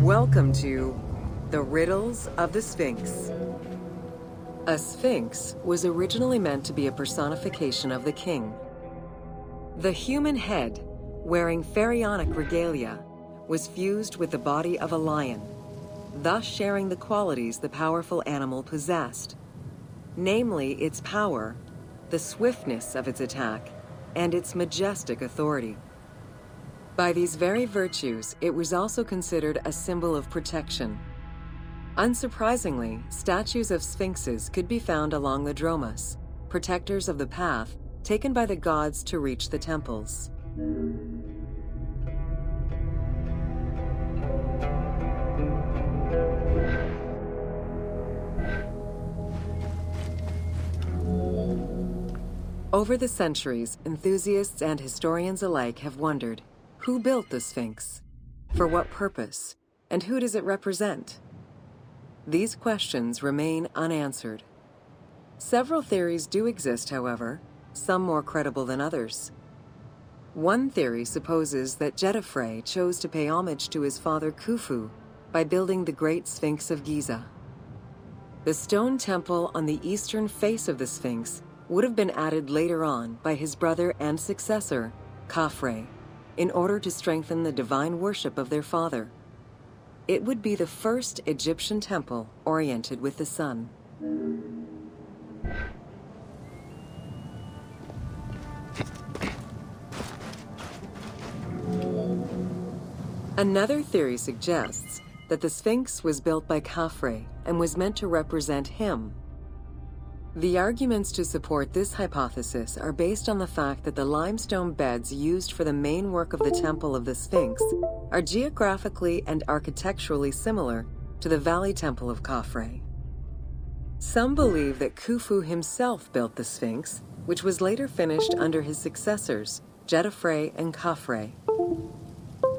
Welcome to The Riddles of the Sphinx. A sphinx was originally meant to be a personification of the king. The human head, wearing pharaonic regalia, was fused with the body of a lion, thus sharing the qualities the powerful animal possessed, namely its power, the swiftness of its attack, and its majestic authority. By these very virtues, it was also considered a symbol of protection. Unsurprisingly, statues of sphinxes could be found along the dromas, protectors of the path taken by the gods to reach the temples. Over the centuries, enthusiasts and historians alike have wondered, who built the Sphinx? For what purpose? And who does it represent? These questions remain unanswered. Several theories do exist, however, some more credible than others. One theory supposes that Jedefre chose to pay homage to his father Khufu by building the Great Sphinx of Giza. The stone temple on the eastern face of the Sphinx would have been added later on by his brother and successor, Khafre, in order to strengthen the divine worship of their father. It would be the first Egyptian temple oriented with the sun. Another theory suggests that the Sphinx was built by Khafre and was meant to represent him. The arguments to support this hypothesis are based on the fact that the limestone beds used for the main work of the Temple of the Sphinx are geographically and architecturally similar to the Valley Temple of Khafre. Some believe that Khufu himself built the Sphinx, which was later finished under his successors, Jedefre and Khafre.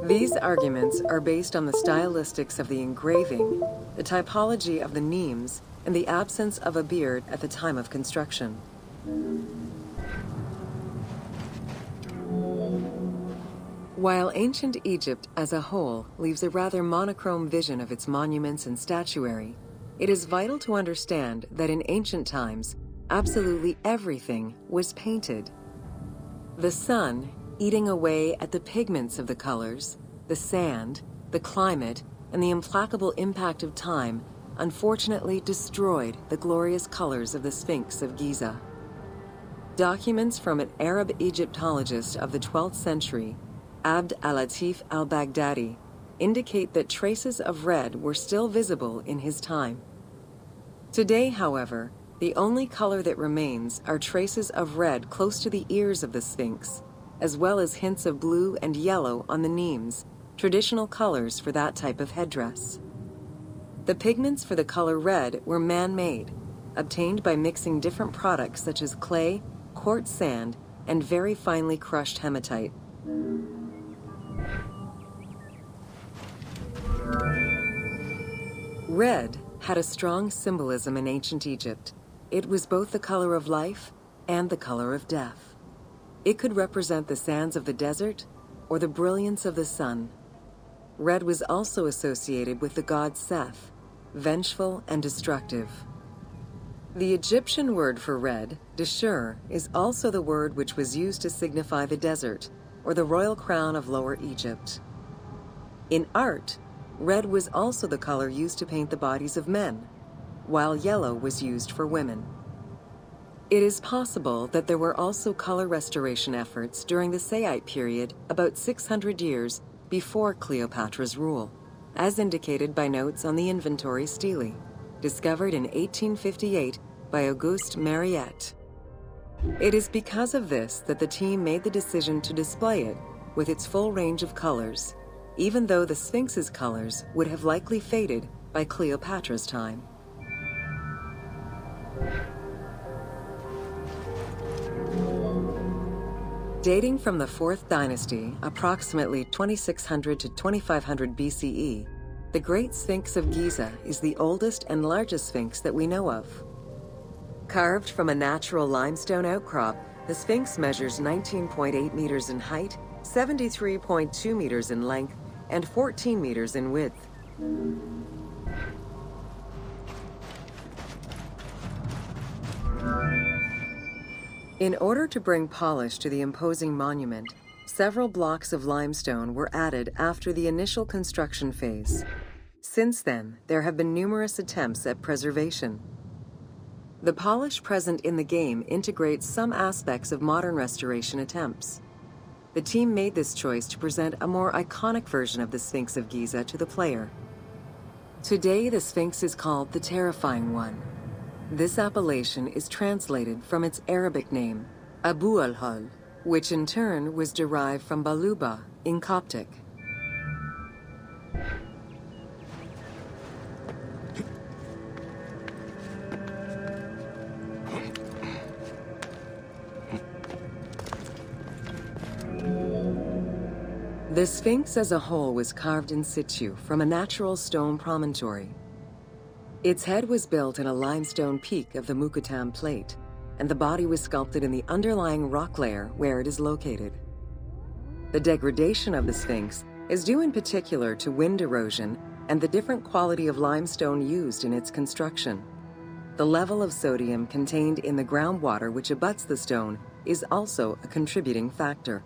These arguments are based on the stylistics of the engraving, the typology of the nemes, and the absence of a beard at the time of construction. While ancient Egypt as a whole leaves a rather monochrome vision of its monuments and statuary, it is vital to understand that in ancient times, absolutely everything was painted. The sun, eating away at the pigments of the colors, the sand, the climate, and the implacable impact of time unfortunately destroyed the glorious colors of the Sphinx of Giza. Documents from an Arab Egyptologist of the 12th century, Abd al-Latif al-Baghdadi, indicate that traces of red were still visible in his time. Today, however, the only color that remains are traces of red close to the ears of the Sphinx, as well as hints of blue and yellow on the nemes, traditional colors for that type of headdress. The pigments for the color red were man-made, obtained by mixing different products such as clay, quartz sand, and very finely crushed hematite. Red had a strong symbolism in ancient Egypt. It was both the color of life and the color of death. It could represent the sands of the desert or the brilliance of the sun. Red was also associated with the god Seth, vengeful and destructive. The Egyptian word for red, deshur, is also the word which was used to signify the desert, or the royal crown of Lower Egypt. In art, red was also the color used to paint the bodies of men, while yellow was used for women. It is possible that there were also color restoration efforts during the Saite period about 600 years before Cleopatra's rule, as indicated by notes on the inventory stele, discovered in 1858 by Auguste Mariette. It is because of this that the team made the decision to display it with its full range of colors, even though the Sphinx's colors would have likely faded by Cleopatra's time. Dating from the 4th dynasty, approximately 2600 to 2500 BCE, the Great Sphinx of Giza is the oldest and largest sphinx that we know of. Carved from a natural limestone outcrop, the Sphinx measures 19.8 meters in height, 73.2 meters in length, and 14 meters in width. In order to bring polish to the imposing monument, several blocks of limestone were added after the initial construction phase. Since then, there have been numerous attempts at preservation. The polish present in the game integrates some aspects of modern restoration attempts. The team made this choice to present a more iconic version of the Sphinx of Giza to the player. Today, the Sphinx is called the Terrifying One. This appellation is translated from its Arabic name, Abu al-Hal, which in turn was derived from Baluba in Coptic. The Sphinx as a whole was carved in situ from a natural stone promontory. Its head was built in a limestone peak of the Mukattam Plate, and the body was sculpted in the underlying rock layer where it is located. The degradation of the Sphinx is due in particular to wind erosion and the different quality of limestone used in its construction. The level of sodium contained in the groundwater which abuts the stone is also a contributing factor.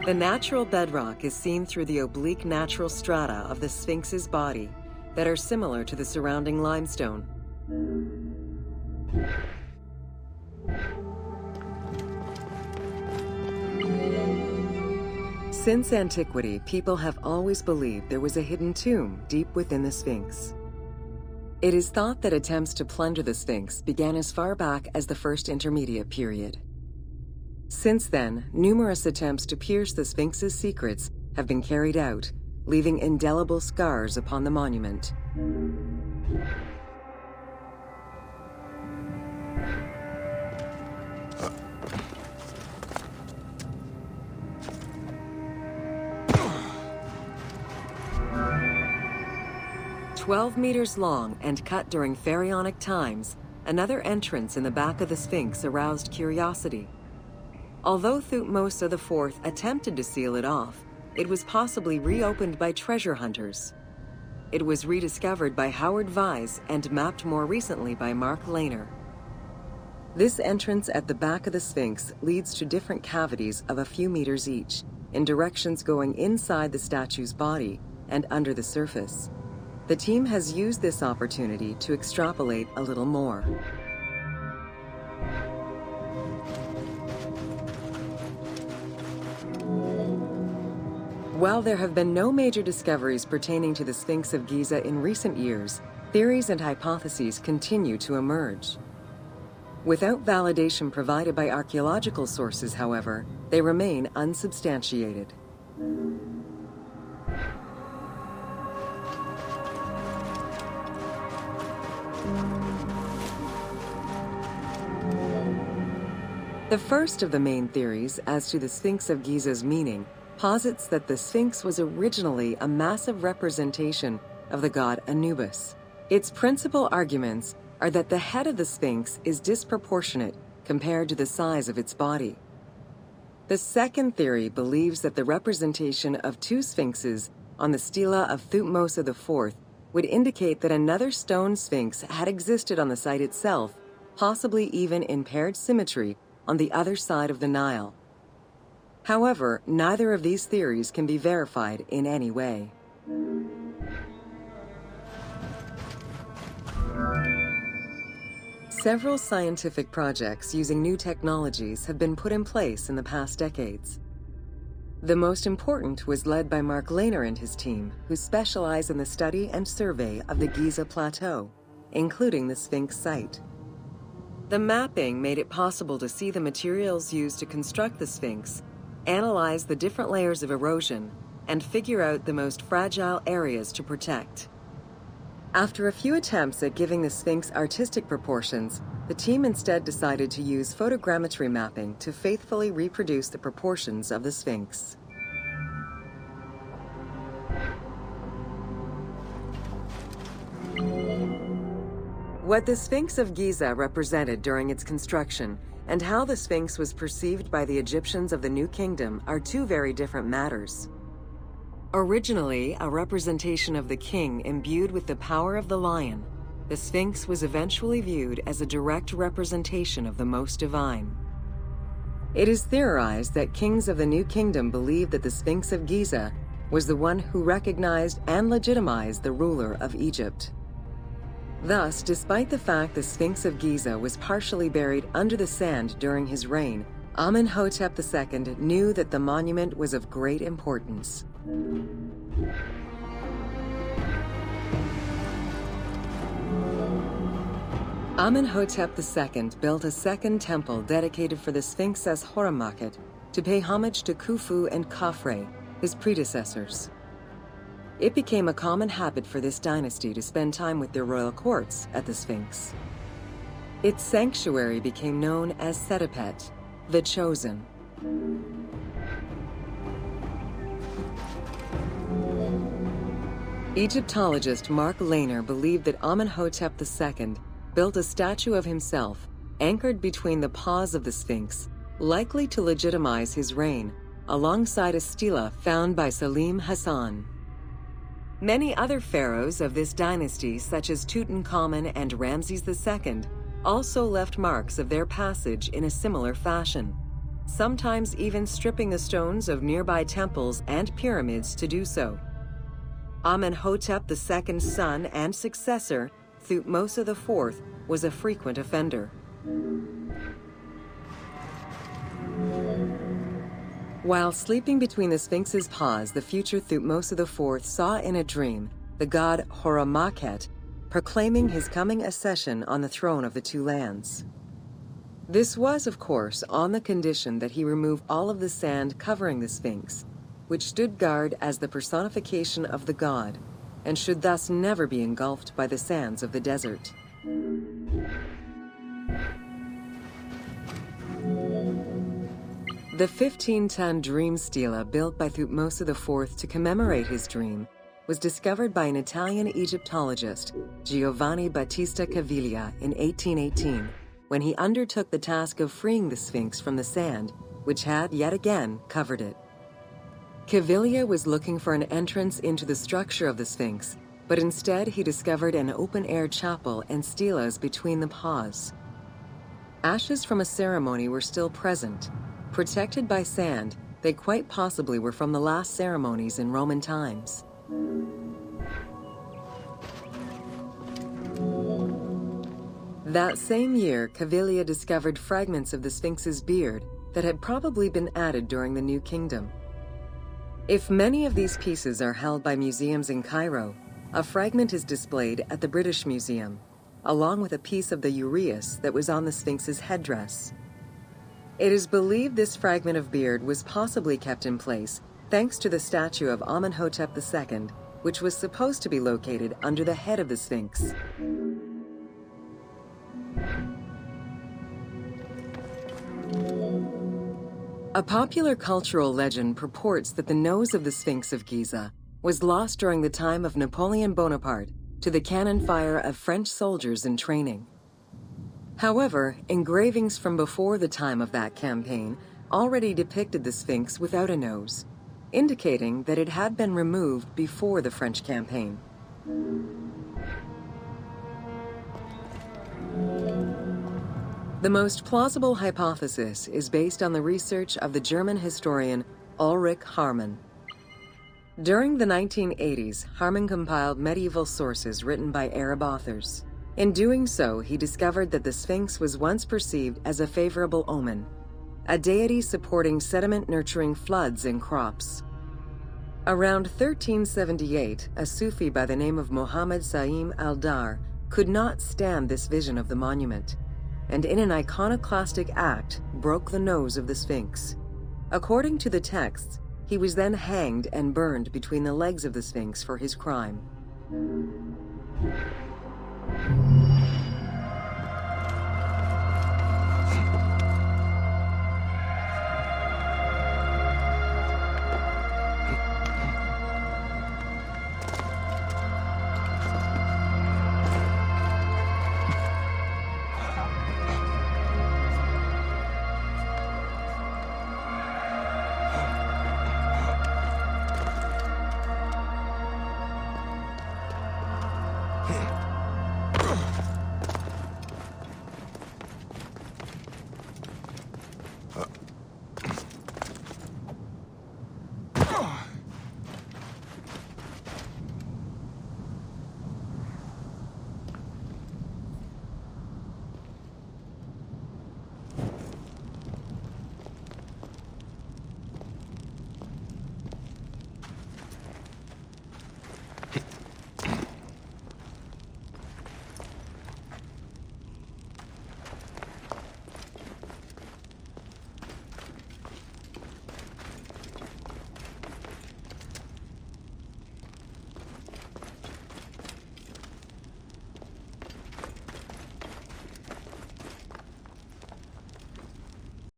The natural bedrock is seen through the oblique natural strata of the Sphinx's body that are similar to the surrounding limestone. Since antiquity, people have always believed there was a hidden tomb deep within the Sphinx. It is thought that attempts to plunder the Sphinx began as far back as the First Intermediate period. Since then, numerous attempts to pierce the Sphinx's secrets have been carried out, leaving indelible scars upon the monument. "12 meters long and cut during pharaonic times, another entrance in the back of the Sphinx aroused curiosity. Although Thutmose IV attempted to seal it off, it was possibly reopened by treasure hunters. It was rediscovered by Howard Vyse and mapped more recently by Mark Lehner. This entrance at the back of the Sphinx leads to different cavities of a few meters each, in directions going inside the statue's body and under the surface. The team has used this opportunity to extrapolate a little more. While there have been no major discoveries pertaining to the Sphinx of Giza in recent years, theories and hypotheses continue to emerge. Without validation provided by archaeological sources, however, they remain unsubstantiated. The first of the main theories as to the Sphinx of Giza's meaning posits that the Sphinx was originally a massive representation of the god Anubis. Its principal arguments are that the head of the Sphinx is disproportionate compared to the size of its body. The second theory believes that the representation of two sphinxes on the stela of Thutmose IV would indicate that another stone sphinx had existed on the site itself, possibly even in paired symmetry on the other side of the Nile. However, neither of these theories can be verified in any way. Several scientific projects using new technologies have been put in place in the past decades. The most important was led by Mark Lehner and his team, who specialize in the study and survey of the Giza Plateau, including the Sphinx site. The mapping made it possible to see the materials used to construct the Sphinx, analyze the different layers of erosion, and figure out the most fragile areas to protect. After a few attempts at giving the Sphinx artistic proportions, the team instead decided to use photogrammetry mapping to faithfully reproduce the proportions of the Sphinx. What the Sphinx of Giza represented during its construction and how the Sphinx was perceived by the Egyptians of the New Kingdom are two very different matters. Originally a representation of the king imbued with the power of the lion, the Sphinx was eventually viewed as a direct representation of the most divine. It is theorized that kings of the New Kingdom believed that the Sphinx of Giza was the one who recognized and legitimized the ruler of Egypt. Thus, despite the fact the Sphinx of Giza was partially buried under the sand during his reign, Amenhotep II knew that the monument was of great importance. Amenhotep II built a second temple dedicated for the Sphinx as Horemakhet to pay homage to Khufu and Khafre, his predecessors. It became a common habit for this dynasty to spend time with their royal courts at the Sphinx. Its sanctuary became known as Setepet, the Chosen. Egyptologist Mark Lehner believed that Amenhotep II built a statue of himself anchored between the paws of the Sphinx, likely to legitimize his reign, alongside a stela found by Salim Hassan. Many other pharaohs of this dynasty, such as Tutankhamun and Ramses II, also left marks of their passage in a similar fashion, sometimes even stripping the stones of nearby temples and pyramids to do so. Amenhotep II's son and successor, Thutmose IV, was a frequent offender. While sleeping between the Sphinx's paws, the future Thutmose IV saw in a dream the god Horemakhet proclaiming his coming accession on the throne of the two lands. This was, of course, on the condition that he remove all of the sand covering the Sphinx, which stood guard as the personification of the god, and should thus never be engulfed by the sands of the desert. The 15-ton dream stela built by Thutmose IV to commemorate his dream was discovered by an Italian Egyptologist, Giovanni Battista Caviglia, in 1818, when he undertook the task of freeing the Sphinx from the sand, which had yet again covered it. Caviglia was looking for an entrance into the structure of the Sphinx, but instead he discovered an open-air chapel and stelas between the paws. Ashes from a ceremony were still present. Protected by sand, they quite possibly were from the last ceremonies in Roman times. That same year, Caviglia discovered fragments of the Sphinx's beard that had probably been added during the New Kingdom. If many of these pieces are held by museums in Cairo, a fragment is displayed at the British Museum, along with a piece of the uraeus that was on the Sphinx's headdress. It is believed this fragment of beard was possibly kept in place thanks to the statue of Amenhotep II, which was supposed to be located under the head of the Sphinx. A popular cultural legend purports that the nose of the Sphinx of Giza was lost during the time of Napoleon Bonaparte to the cannon fire of French soldiers in training. However, engravings from before the time of that campaign already depicted the Sphinx without a nose, indicating that it had been removed before the French campaign. The most plausible hypothesis is based on the research of the German historian Ulrich Harman. During the 1980s, Harman compiled medieval sources written by Arab authors. In doing so, he discovered that the Sphinx was once perceived as a favorable omen, a deity supporting sediment-nurturing floods and crops. Around 1378, a Sufi by the name of Muhammad Sa'im al-Dar could not stand this vision of the monument, and in an iconoclastic act broke the nose of the Sphinx. According to the texts, he was then hanged and burned between the legs of the Sphinx for his crime.